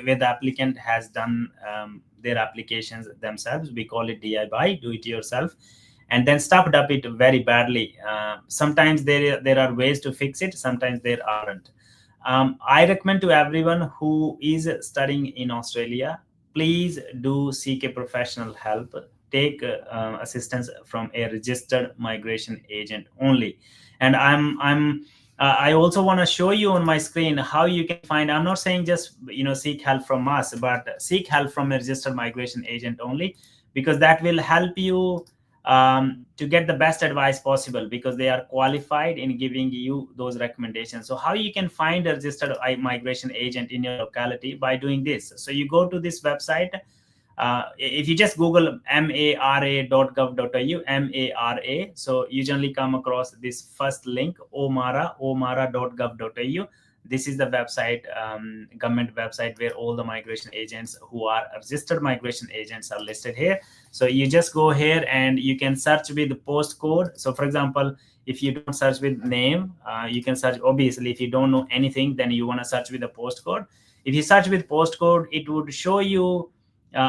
S2: where the applicant has done their applications themselves. We call it DIY, do it yourself, and then stuffed up it very badly. Sometimes there are ways to fix it, sometimes there aren't. I recommend to everyone who is studying in Australia, please do seek a professional help. Take assistance from a registered migration agent only. And I also want to show you on my screen how you can find. I'm not saying just seek help from us, but seek help from a registered migration agent only, because that will help you to get the best advice possible, because they are qualified in giving you those recommendations. So how you can find a registered migration agent in your locality? By doing this. So you go to this website. If you just Google mara.gov.au, MARA, so you generally come across this first link, omara.gov.au. This is the website, government website, where all the migration agents who are registered migration agents are listed here. So you just go here and you can search with the postcode. So for example, if you don't search with name, you can search, obviously if you don't know anything, then you want to search with the postcode. If you search with postcode, it would show you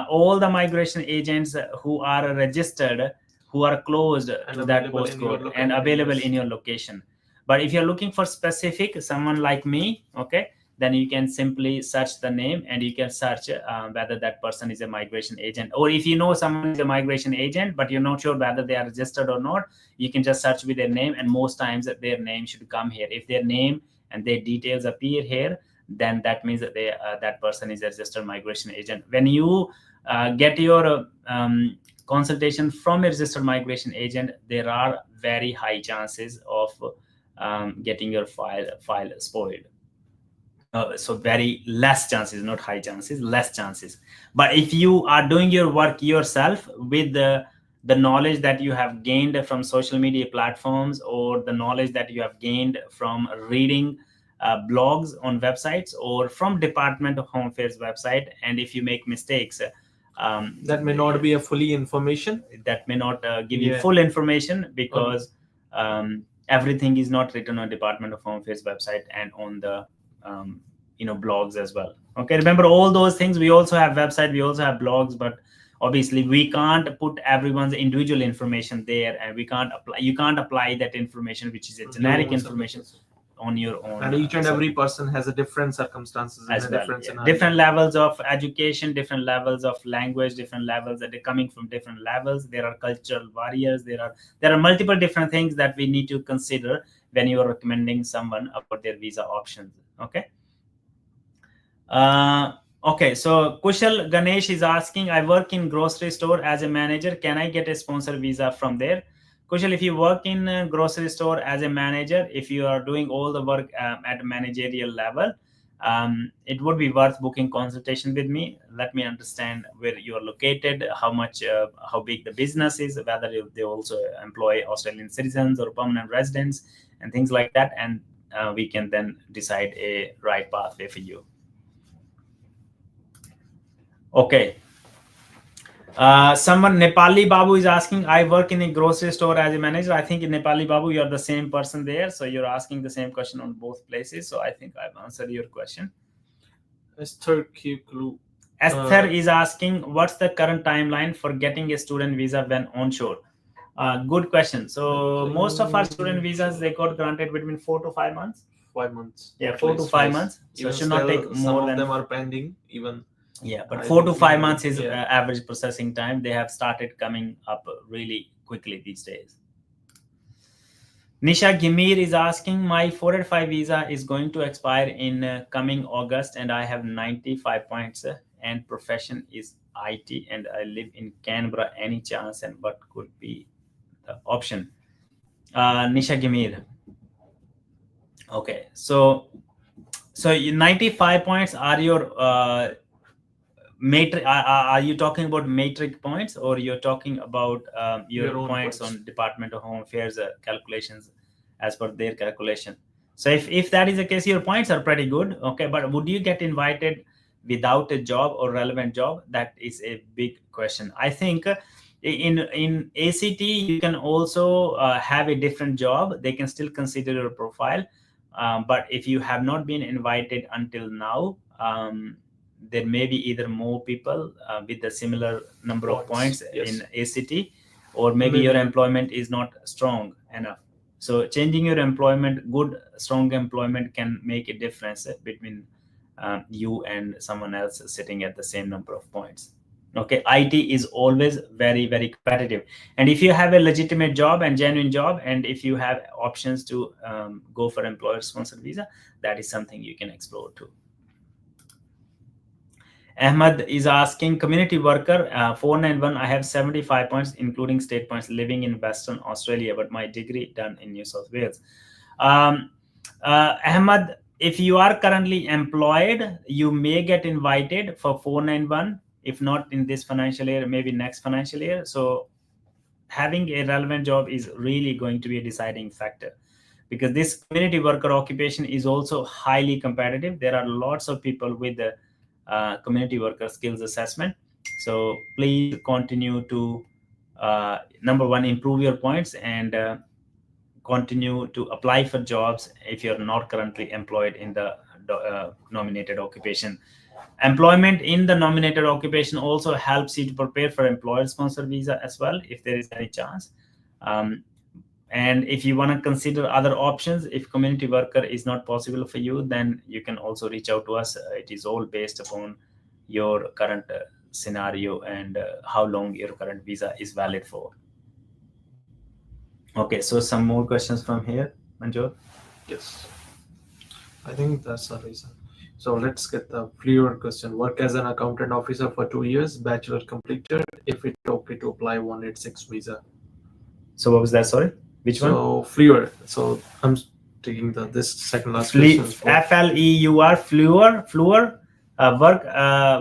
S2: all the migration agents who are registered, who are closed to that postcode and available in your location. But if you're looking for specific, someone like me, okay, then you can simply search the name and you can search whether that person is a migration agent. Or if you know someone is a migration agent but you're not sure whether they are registered or not, you can just search with their name, and most times their name should come here. If their name and their details appear here, then that means that that person is a registered migration agent. When you get your consultation from a registered migration agent, there are very high chances of getting your file spoiled. So very less chances, not high chances, less chances. But if you are doing your work yourself with the knowledge that you have gained from social media platforms, or the knowledge that you have gained from reading blogs on websites, or from Department of Home Affairs website, and if you make mistakes,
S1: That may not be a fully information.
S2: that may not give you full information, because everything is not written on Department of Home Affairs website and on the blogs as well. Okay, remember all those things. We also have website, we also have blogs, but obviously we can't put everyone's individual information there, and you can't apply that information, which is a generic information, on your own.
S1: And each and every person has a different circumstances and
S2: as
S1: a
S2: well,
S1: different
S2: yeah.
S1: scenario.
S2: Different levels of education, different levels of language, different levels that are coming from different levels. There are cultural barriers. There are multiple different things that we need to consider when you are recommending someone about their visa options. Okay. Okay, so Kushal Ganesh is asking, I work in grocery store as a manager. Can I get a sponsor visa from there? Kushal, if you work in a grocery store as a manager, if you are doing all the work at a managerial level, it would be worth booking consultation with me. Let me understand where you are located, how big the business is, whether they also employ Australian citizens or permanent residents, and things like that. And we can then decide a right pathway for you. Okay. Someone, Nepali Babu, is asking, I work in a grocery store as a manager. I think in Nepali Babu, you're the same person there. So you're asking the same question on both places. So I think I've answered your question.
S1: Esther
S2: is asking, what's the current timeline for getting a student visa when onshore? Good question. So most of our student visas, they got granted between 4 to 5 months.
S1: 5 months.
S2: Yeah, 4 to 5 months. So it should not take more
S1: some
S2: than.
S1: Of them are pending even.
S2: Yeah, but 4 to 5 months is average processing time. They have started coming up really quickly these days. Nisha Gimir is asking, my 485 visa is going to expire in coming August, and I have 95 points and profession is IT, and I live in Canberra. Any chance, and what could be the option? Nisha Gimir. Okay, so 95 points are your matrix. Are you talking about matrix points, or you're talking about your points on Department of Home Affairs calculations as per their calculation? So if that is the case, your points are pretty good. Okay, but would you get invited without a job or relevant job? That is a big question. I think in ACT you can also have a different job. They can still consider your profile, but if you have not been invited until now, there may be either more people with a similar number of points in ACT, or maybe your employment is not strong enough. So changing your employment, good, strong employment can make a difference between you and someone else sitting at the same number of points. Okay, IT is always very, very competitive. And if you have a legitimate job and genuine job, and if you have options to go for employer-sponsored visa, that is something you can explore too. Ahmad is asking, community worker 491. I have 75 points, including state points, living in Western Australia, but my degree done in New South Wales. Ahmad, if you are currently employed, you may get invited for 491. If not in this financial year, maybe next financial year. So having a relevant job is really going to be a deciding factor, because this community worker occupation is also highly competitive. There are lots of people with the community worker skills assessment. So please continue to number one, improve your points, and continue to apply for jobs if you're not currently employed in the nominated occupation. Employment in the nominated occupation also helps you to prepare for employer sponsored visa as well, if there is any chance. And if you want to consider other options, if community worker is not possible for you, then you can also reach out to us. It is all based upon your current scenario and how long your current visa is valid for. Okay, so some more questions from here, Manjot.
S1: Yes, I think that's the reason. So let's get the fluid question. Work as an accountant officer for 2 years, bachelor completed. If it okay to apply 186 visa.
S2: So what was that? Sorry, which one?
S1: So fluid. So I'm taking the this second last question.
S2: FLEUR, fluor.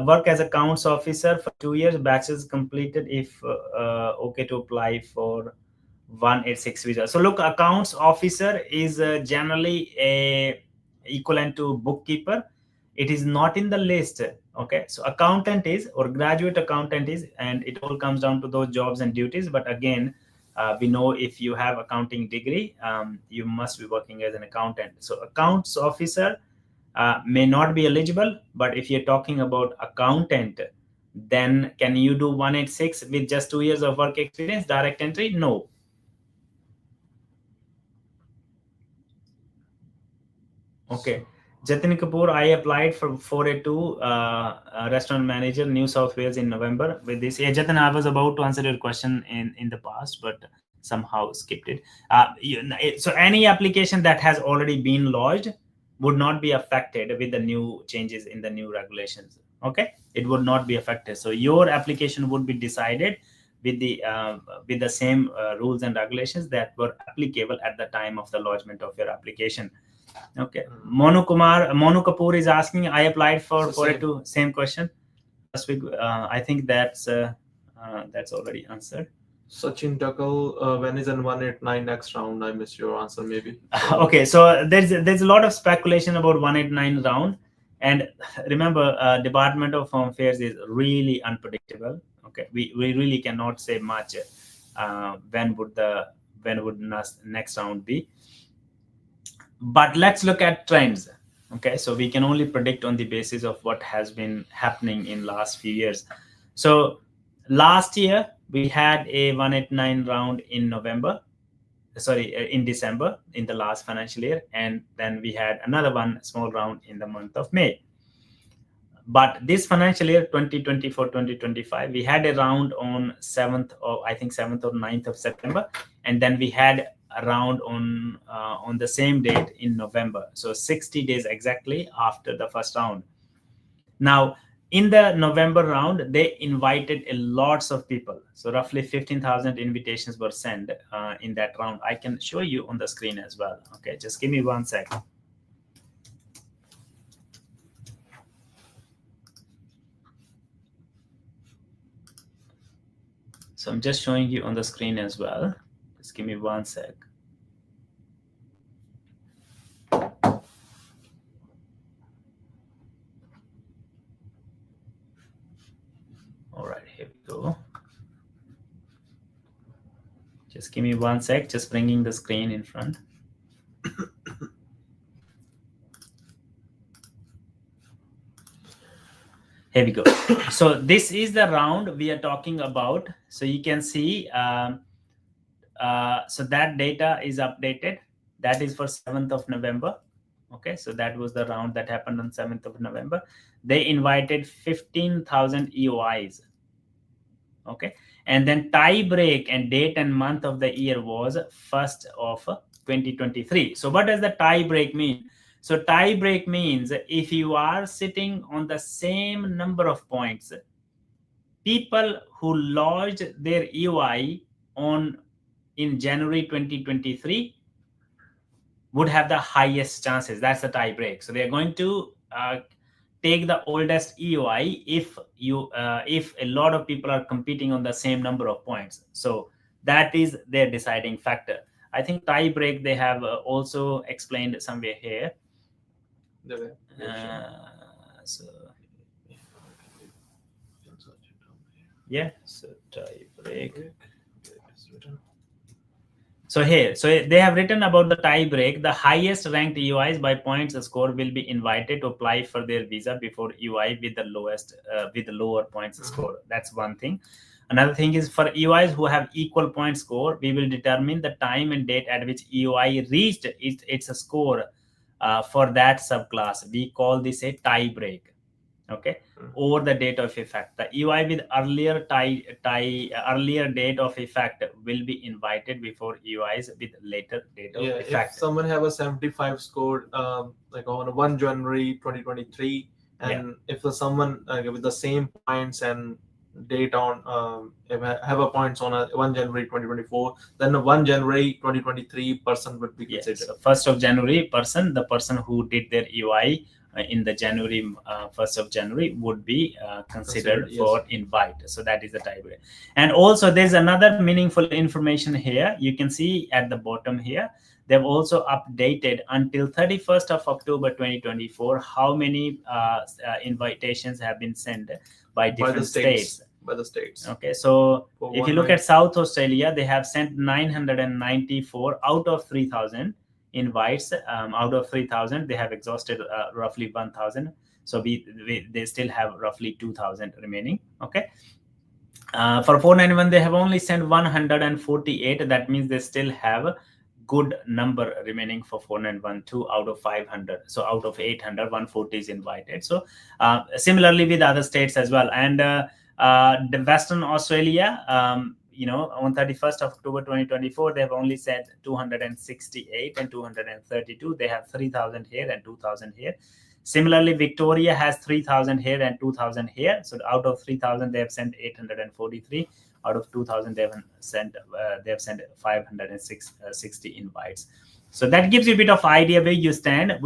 S2: Work as accounts officer for 2 years, bachelor's completed. If okay to apply for 186 visa. So look, accounts officer is generally a equivalent to bookkeeper. It is not in the list. Okay, so accountant is, or graduate accountant is, and it all comes down to those jobs and duties. But again, we know if you have accounting degree, you must be working as an accountant. So accounts officer may not be eligible, but if you're talking about accountant, then can you do 186 with just 2 years of work experience, direct entry? No. Okay. Jatin Kapoor, I applied for 482 restaurant manager, New South Wales in November with this. Yeah, Jatin, I was about to answer your question in the past, but somehow skipped it. So any application that has already been lodged would not be affected with the new changes in the new regulations. Okay, it would not be affected. So your application would be decided with the same rules and regulations that were applicable at the time of the lodgement of your application. Okay. Monu Kapoor is asking, I applied for
S1: So
S2: 482, same question. Last week, I think that's already answered.
S1: Sachin Takal, when is an 189 next round? I missed your answer, maybe.
S2: Okay, so there's a lot of speculation about 189 round, and remember, Department of Home Affairs is really unpredictable. Okay, we really cannot say much. When would next round be? But let's look at trends. Okay, so we can only predict on the basis of what has been happening in last few years. So last year we had a 189 round in in December, in the last financial year, and then we had another one small round in the month of May. But this financial year 2024-2025, we had a round on 7th or 9th of September, and then we had a round on the same date in November. So 60 days exactly after the first round. Now, in the November round, they invited a lots of people. So roughly 15,000 invitations were sent in that round. I can show you on the screen as well. Okay, just give me 1 second. So I'm just showing you on the screen as well. Just give me 1 sec. All right, here we go. Just give me 1 sec, just bringing the screen in front. Here we go. So this is the round we are talking about. So you can see, so that data is updated. That is for 7th of November. Okay, so that was the round that happened on 7th of November. They invited 15,000 EOIs. Okay, and then tie break and date and month of the year was 1st of 2023. So what does the tie break mean? So tie break means if you are sitting on the same number of points, people who lodged their EOI in January 2023 would have the highest chances. That's the tie break. So they're going to take the oldest EOI if a lot of people are competing on the same number of points. So that is their deciding factor. I think tie break they have also explained somewhere here. So yeah, so tie break. So here, so they have written about the tie break. The highest ranked EOIs by points score will be invited to apply for their visa before EOI with the lower points score. That's one thing. Another thing is for EOIs who have equal point score, we will determine the time and date at which EOI reached its score for that subclass. We call this a tie break. okay,
S1: Mm.
S2: or the date of effect. The EY with earlier date of effect will be invited before EYs with later date of
S1: Yeah, if
S2: effect.
S1: someone have a 75 score, like on 1 January 2023,
S2: Yeah.
S1: and if the someone with the same points and date on have a points on a 1 January 2024, then the 1 January 2023 person would be
S2: Yeah,
S1: considered.
S2: so 1st of January person, the person who did their EY in the January 1st of January would be
S1: Considered,
S2: considered
S1: yes.
S2: for invite. So that is the tiebreaker. And also there's another meaningful information here. You can see at the bottom here, they've also updated until 31st of October 2024 how many invitations have been sent by
S1: By the
S2: different
S1: states.
S2: states.
S1: By the states.
S2: Okay, so
S1: For
S2: if you
S1: one
S2: look
S1: night.
S2: at South Australia, they have sent 994 out of 3,000 invites. Out of 3,000, they have exhausted roughly 1,000. So they still have roughly 2,000 remaining. Okay. For 491, they have only sent 148. That means they still have a good number remaining for 491, 2 out of 500. So out of 800, 140 is invited. So similarly with other states as well. And the Western Australia, on 31st of October 2024, they have only sent 268 and 232. They have 3,000 here and 2,000 here. Similarly, Victoria has 3,000 here and 2,000 here. So out of 3,000, they have sent 843. Out of 2,000, they have sent 560 invites. So that gives you a bit of idea where you stand.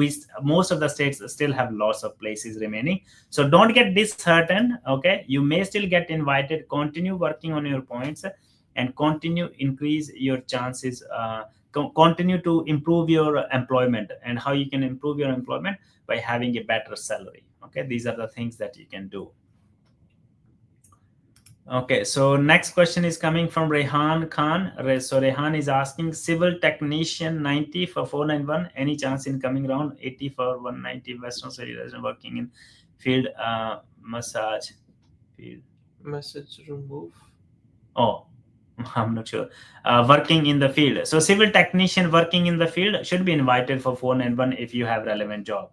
S2: Most of the states still have lots of places remaining. So don't get disheartened. Okay, you may still get invited. Continue working on your points and continue increase your chances. Continue to improve your employment. And how you can improve your employment? By having a better salary. Okay, these are the things that you can do. Okay, so next question is coming from Rehan Khan. So Rehan is asking, civil technician 90 for 491. Any chance in coming round? 80 for 190. Western Australia resident working in field massage field.
S1: Message remove.
S2: Oh, I'm not sure. Working in the field. So civil technician working in the field should be invited for 491 if you have relevant job.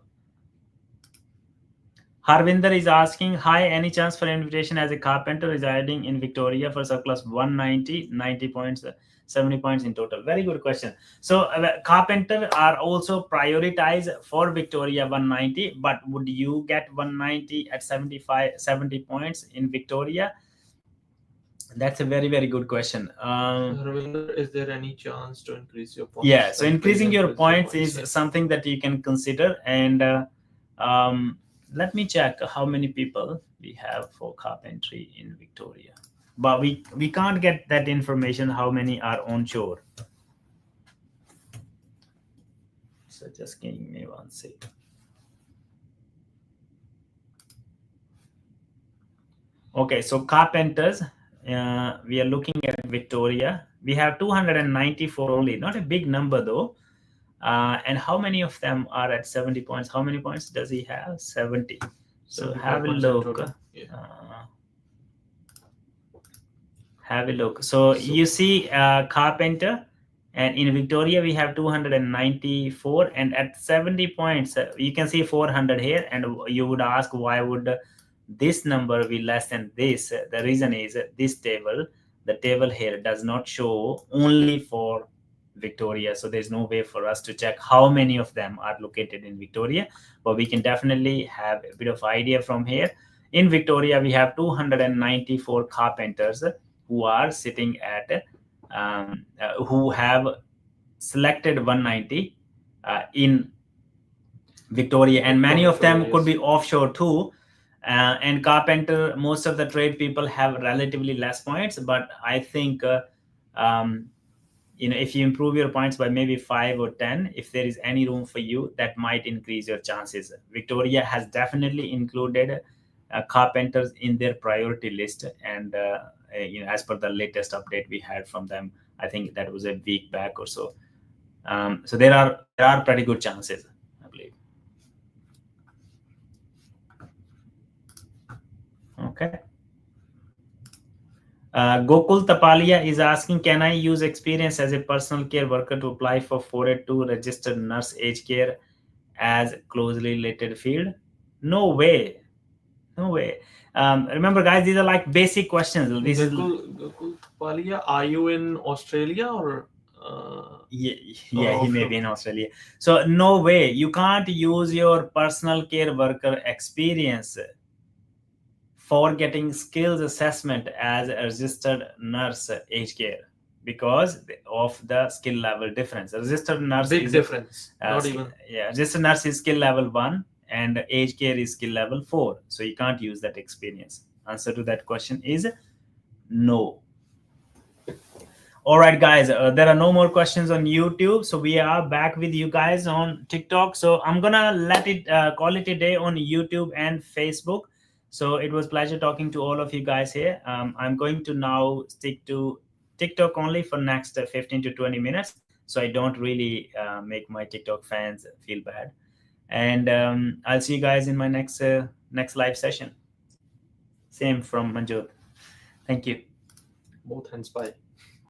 S2: Harvinder is asking, hi, any chance for invitation as a carpenter residing in Victoria for surplus 190, 90 points, 70 points in total? Very good question. So carpenter are also prioritized for Victoria 190, but would you get 190 at 70 points in Victoria? That's a very, very good question.
S1: Ravinder, is there any chance to increase your points?
S2: Yeah, so
S1: Like,
S2: increasing your
S1: increase your
S2: points is
S1: yeah.
S2: something that you can consider. And let me check how many people we have for carpentry in Victoria. But we can't get that information how many are onshore. So just give me one second. Okay, so carpenters, we are looking at Victoria. We have 294 only, not a big number though. And how many of them are at 70 points? How many points does he have? 70. So have a look.
S1: Yeah.
S2: Have a look. So you see carpenter, and in Victoria we have 294, and at 70 points you can see 400 here. And you would ask, why would this number be less than this? The reason is this table, the table here does not show only for Victoria. So there's no way for us to check how many of them are located in Victoria, but we can definitely have a bit of idea from here. In Victoria, we have 294 carpenters who are sitting at, who have selected 190 in Victoria, and many of them could be offshore too. And carpenter, most of the trade people have relatively less points, but I think if you improve your points by maybe 5 or 10, if there is any room for you, that might increase your chances. Victoria has definitely included carpenters in their priority list, and as per the latest update we had from them, I think that was a week back or so. So there are pretty good chances, I believe. Okay. Gokul Tapalia is asking, can I use experience as a personal care worker to apply for 482 registered nurse aged care as closely related field? No way. No way. Remember, guys, these are like basic questions. This is
S1: Gokul Palia, are you in Australia uh,
S2: yeah,
S1: or
S2: yeah, he may
S1: offshore?
S2: be in Australia. So no way, you can't use your personal care worker experience for getting skills assessment as a registered nurse aged care because of the skill level difference. A registered nurse
S1: Big
S2: is a
S1: difference. Not even.
S2: yeah, registered nurse is skill level 1 and aged care is skill level 4. So you can't use that experience. Answer to that question is no. All right, guys, there are no more questions on YouTube. So we are back with you guys on TikTok. So I'm gonna let it call it a day on YouTube and Facebook. So it was pleasure talking to all of you guys here. I'm going to now stick to TikTok only for next 15 to 20 minutes. So I don't really make my TikTok fans feel bad. And I'll see you guys in my next live session. Same from Manjot. Thank you.
S1: Both hands by.